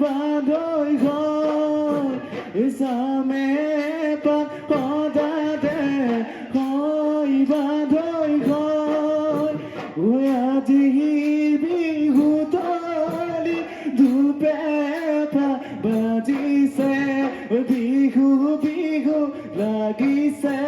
বান্ধৈ ঘৰ ইছামে পাত সদাতে হৈ বান্ধৈ ঘৰ আজি বিহু তলি ধূপেটা বাজিছে বিহু বিহু লাগিছে